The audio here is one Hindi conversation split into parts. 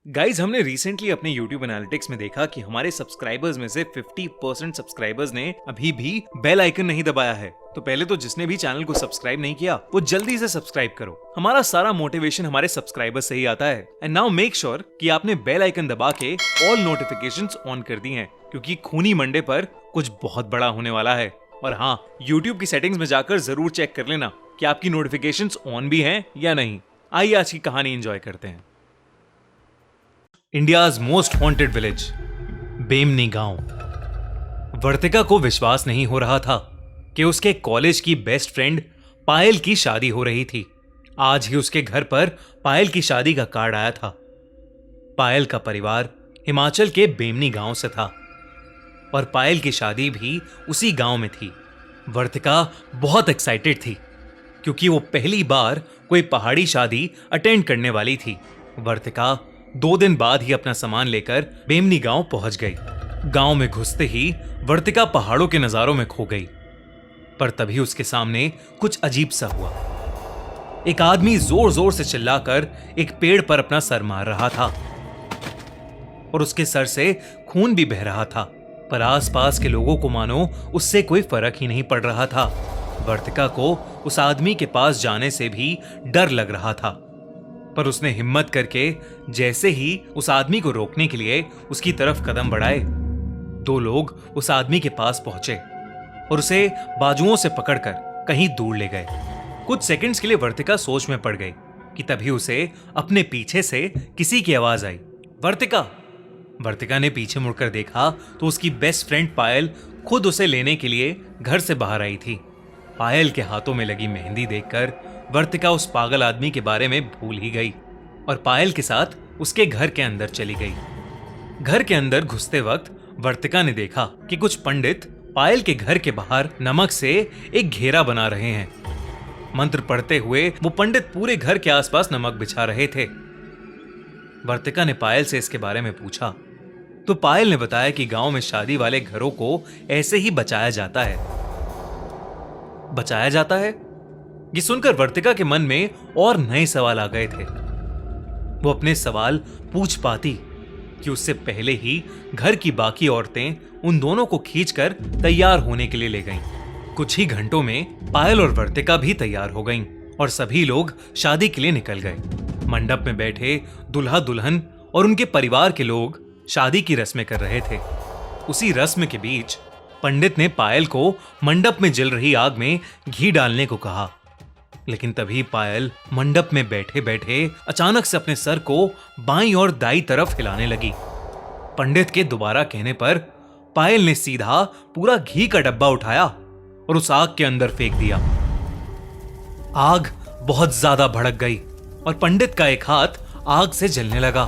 गाइज हमने रिसेंटली अपने YouTube एनालिटिक्स में देखा कि हमारे सब्सक्राइबर्स में से 50% सब्सक्राइबर्स ने अभी भी बेल आइकन नहीं दबाया है। तो पहले तो जिसने भी चैनल को सब्सक्राइब नहीं किया वो जल्दी से सब्सक्राइब करो। हमारा सारा मोटिवेशन हमारे सब्सक्राइबर्स से ही आता है। एंड नाउ मेक श्योर कि आपने बेल आइकन दबा के ऑल नोटिफिकेशंस ऑन कर दी हैं, क्योंकि खूनी मंडे पर कुछ बहुत बड़ा होने वाला है। और हाँ, YouTube की सेटिंग्स में जाकर जरूर चेक कर लेना कि आपकी नोटिफिकेशंस ऑन भी हैं या नहीं। आइए आज की कहानी एंजॉय करते हैं। इंडियाज मोस्ट हॉन्टेड विलेज, बेमनी गांव। वर्तिका को विश्वास नहीं हो रहा था कि उसके कॉलेज की बेस्ट फ्रेंड पायल की शादी हो रही थी। आज ही उसके घर पर पायल की शादी का कार्ड आया था। पायल का परिवार हिमाचल के बेमनी गांव से था और पायल की शादी भी उसी गांव में थी। वर्तिका बहुत एक्साइटेड थी क्योंकि वो पहली बार कोई पहाड़ी शादी अटेंड करने वाली थी। वर्तिका 2 दिन बाद ही अपना सामान लेकर बेमनी गांव पहुंच गई। गांव में घुसते ही वर्तिका पहाड़ों के नजारों में खो गई। पर तभी उसके सामने कुछ अजीब सा हुआ। एक आदमी जोर जोर से चिल्लाकर एक पेड़ पर अपना सर मार रहा था और उसके सर से खून भी बह रहा था। पर आसपास के लोगों को मानो उससे कोई फर्क ही नहीं पड़ रहा था। वर्तिका को उस आदमी के पास जाने से भी डर लग रहा था, पर उसने हिम्मत करके जैसे ही उस आदमी को रोकने के लिए उसकी तरफ कदम बढ़ाए, 2 लोग उस आदमी के पास पहुंचे और उसे बाजुओं से पकड़कर कहीं दूर ले गए। कुछ सेकंड्स के लिए वर्तिका सोच में पड़ गई कि तभी उसे अपने पीछे से किसी की आवाज आई, वर्तिका। वर्तिका ने पीछे मुड़कर देखा तो उसकी बेस्ट फ्रेंड पायल खुद उसे लेने के लिए घर से बाहर आई थी। पायल के हाथों में लगी मेहंदी देखकर वर्तिका उस पागल आदमी के बारे में भूल ही गई और पायल के साथ उसके घर के अंदर चली गई। घर के अंदर घुसते वक्त वर्तिका ने देखा कि कुछ पंडित पायल के घर के बाहर नमक से एक घेरा बना रहे हैं। मंत्र पढ़ते हुए वो पंडित पूरे घर के आसपास नमक बिछा रहे थे। वर्तिका ने पायल से इसके बारे में पूछा तो पायल ने बताया कि गांव में शादी वाले घरों को ऐसे ही बचाया जाता है। बचाया जाता है? ये सुनकर वर्तिका के मन में और नए सवाल आ गए थे। वो अपने सवाल पूछ पाती कि उससे पहले ही घर की बाकी औरतें उन दोनों को खींचकर तैयार होने के लिए ले गईं। कुछ ही घंटों में पायल और वर्तिका भी तैयार हो गईं और सभी लोग शादी के लिए निकल गए। मंडप में बैठे दूल्हा दुल्हन और उनके परिवार के लोग शादी की रस्में कर रहे थे। उसी रस्म के बीच पंडित ने पायल को मंडप में जल रही आग में घी डालने को कहा, लेकिन तभी पायल मंडप में बैठे बैठे अचानक से अपने सर को बाईं और दाईं तरफ हिलाने लगी। पंडित के दोबारा कहने पर पायल ने सीधा पूरा घी का डब्बा उठाया और उस आग के अंदर फेंक दिया। आग बहुत ज्यादा भड़क गई और पंडित का एक हाथ आग से जलने लगा।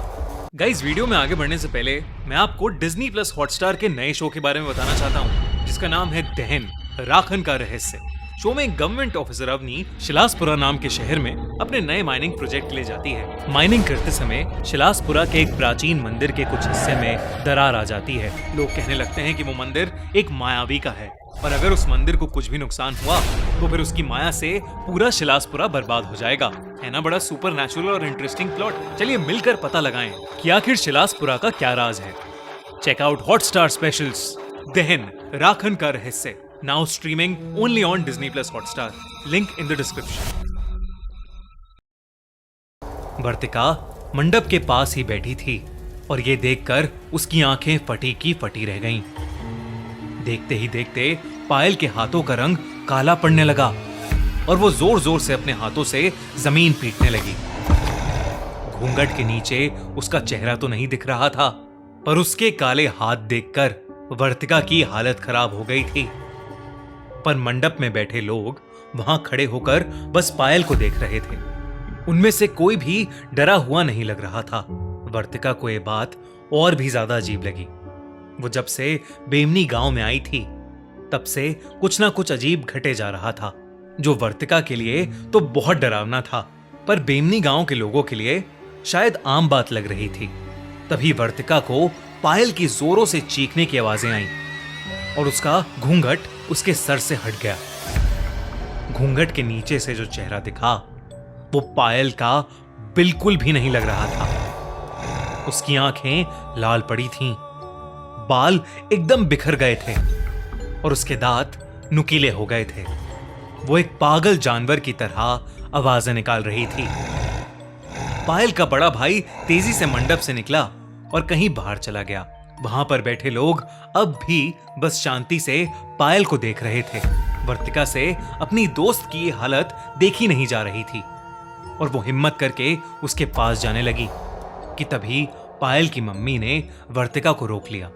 गाइस, वीडियो में आगे बढ़ने से पहले मैं आपको डिज्नी प्लस हॉटस्टार के नए शो के बारे में बताना चाहता हूँ, जिसका नाम है दहन, राखन का रहस्य। शो में गवर्नमेंट ऑफिसर अवनी शिलासपुरा नाम के शहर में अपने नए माइनिंग प्रोजेक्ट के लिए जाती है। माइनिंग करते समय शिलासपुरा के एक प्राचीन मंदिर के कुछ हिस्से में दरार आ जाती है। लोग कहने लगते हैं कि वो मंदिर एक मायावी का है और अगर उस मंदिर को कुछ भी नुकसान हुआ तो फिर उसकी माया से पूरा शिलासपुरा बर्बाद हो जाएगा। है ना बड़ा सुपर नेचुरल और इंटरेस्टिंग प्लॉट। चलिए मिलकर पता लगाएं कि आखिर शिलासपुरा का क्या राज है। चेक आउट हॉटस्टार स्पेशल्स दहन, राखन का रहस्य, now streaming only on Disney Plus Hotstar. Link in the description. वर्तिका मंडप के पास ही बैठी थी और ये देखकर उसकी आंखें फटी की फटी रह गईं। देखते ही देखते पायल के हाथों का रंग काला पड़ने लगा और वो जोर जोर से अपने हाथों से जमीन पीटने लगी। घूंघट के नीचे उसका चेहरा तो नहीं दिख रहा था, पर उसके काले हाथ देखकर वर्तिका की हालत खराब हो गई थी। पर मंडप में बैठे लोग वहां खड़े होकर बस पायल को देख रहे थे। उनमें से कोई भी डरा हुआ नहीं लग रहा था। वर्तिका को यह बात और भी ज्यादा अजीब लगी। वो जब से बेमनी गांव में आई थी तब से कुछ ना कुछ अजीब घटे जा रहा था, जो वर्तिका के लिए तो बहुत डरावना था, पर बेमनी गांव के लोगों के लिए शायद आम बात लग रही थी। तभी वर्तिका को पायल की जोरों से चीखने की आवाजें आईं और उसका घूंघट उसके सर से हट गया। घूंघट के नीचे से जो चेहरा दिखा वो पायल का बिल्कुल भी नहीं लग रहा था। उसकी आंखें लाल पड़ी थीं, बाल एकदम बिखर गए थे और उसके दांत नुकीले हो गए थे। वो एक पागल जानवर की तरह आवाजें निकाल रही थी। पायल का बड़ा भाई तेजी से मंडप से निकला और कहीं बाहर चला गया। वहां पर बैठे लोग अब भी बस शांति से पायल को देख रहे थे। वर्तिका से अपनी दोस्त की ये हालत देखी नहीं जा रही थी और वो हिम्मत करके उसके पास जाने लगी कि तभी पायल की मम्मी ने वर्तिका को रोक लिया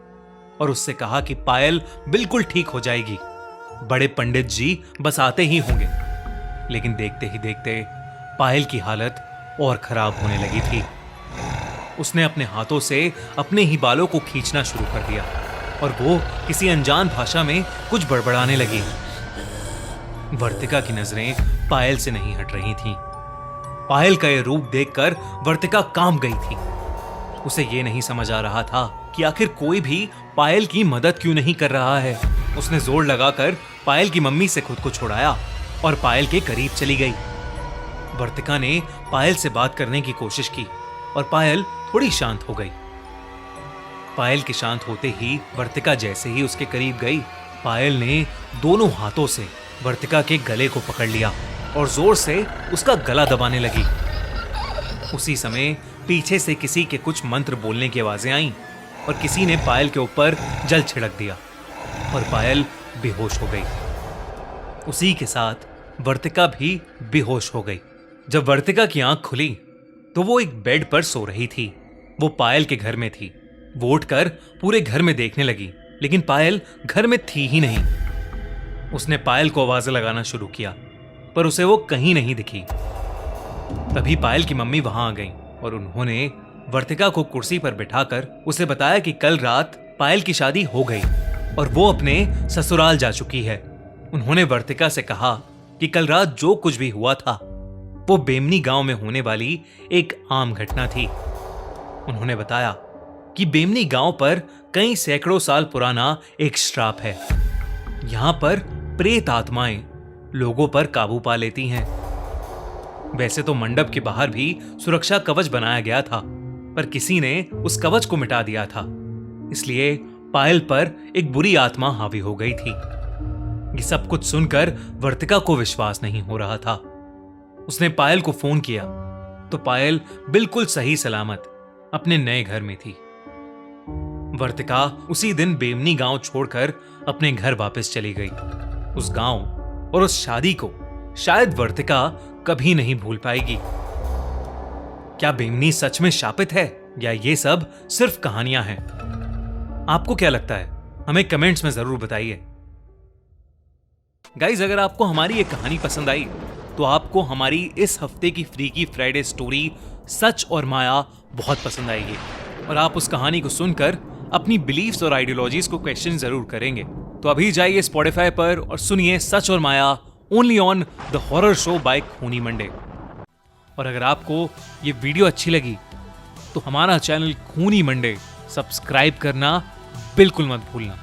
और उससे कहा कि पायल बिल्कुल ठीक हो जाएगी, बड़े पंडित जी बस आते ही होंगे। लेकिन देखते ही देखते पायल की हालत और खराब होने लगी थी। उसने अपने हाथों से अपने ही बालों को खींचना शुरू कर दिया और वो किसी अनजान भाषा में कुछ बड़बड़ाने लगी। वर्तिका की नजरें पायल से नहीं हट रही थीं। पायल का यह रूप देखकर वर्तिका कांप गई थी। उसे यह नहीं समझ आ रहा था कि आखिर कोई भी पायल की मदद क्यों नहीं कर रहा है। उसने जोर लगाकर पायल की मम्मी से खुद को छुड़ाया और पायल के करीब चली गई। वर्तिका ने पायल से बात करने की कोशिश की और पायल थोड़ी शांत हो गई। पायल के शांत होते ही वर्तिका जैसे ही उसके करीब गई, पायल ने दोनों हाथों से वर्तिका के गले को पकड़ लिया और जोर से उसका गला दबाने लगी। उसी समय पीछे से किसी के कुछ मंत्र बोलने की आवाजें आईं और किसी ने पायल के ऊपर जल छिड़क दिया और पायल बेहोश हो गई। उसी के साथ वर्तिका भी बेहोश हो गई। जब वर्तिका की आंख खुली तो वो एक बेड पर सो रही थी। वो पायल के घर में थी। वो उठकर पूरे घर में देखने लगी, लेकिन पायल घर में थी ही नहीं। उसने पायल को आवाजें लगाना शुरू किया, पर उसे वो कहीं नहीं दिखी। तभी पायल की मम्मी वहां आ गईं और उन्होंने वर्तिका को कुर्सी पर बिठाकर उसे बताया कि कल रात पायल की शादी हो गई और वो अपने ससुराल जा चुकी है। उन्होंने वर्तिका से कहा कि कल रात जो कुछ भी हुआ था वो बेमनी गांव में होने वाली एक आम घटना थी। उन्होंने बताया कि बेमनी गांव पर कई सैकड़ों साल पुराना एक श्राप है। यहां पर प्रेत आत्माएं लोगों पर काबू पा लेती हैं। वैसे तो मंडप के बाहर भी सुरक्षा कवच बनाया गया था, पर किसी ने उस कवच को मिटा दिया था। इसलिए पायल पर एक बुरी आत्मा हावी हो गई थी। ये सब कुछ सुनकर वर्तिका को विश्वास नहीं हो रहा था। उसने पायल को फोन किया तो पायल बिल्कुल सही सलामत अपने नए घर में थी। वर्तिका उसी दिन बेमनी गांव छोड़कर अपने घर वापस चली गई। उस गांव और उस शादी को शायद वर्तिका कभी नहीं भूल पाएगी। क्या बेमनी सच में शापित है या ये सब सिर्फ कहानियां हैं? आपको क्या लगता है? हमें कमेंट्स में जरूर बताइए। गाइज, अगर आपको हमारी ये कहानी पसंद आई तो आपको हमारी इस हफ्ते की फ्रीकी फ्राइडे स्टोरी सच और माया बहुत पसंद आएगी और आप उस कहानी को सुनकर अपनी बिलीफ्स और आइडियोलॉजीज को क्वेश्चन जरूर करेंगे। तो अभी जाइए स्पॉटिफाई पर और सुनिए सच और माया only on the horror show by खूनी मंडे। और अगर आपको ये वीडियो अच्छी लगी तो हमारा चैनल खूनी मंडे सब्सक्राइब करना बिल्कुल मत भूलना।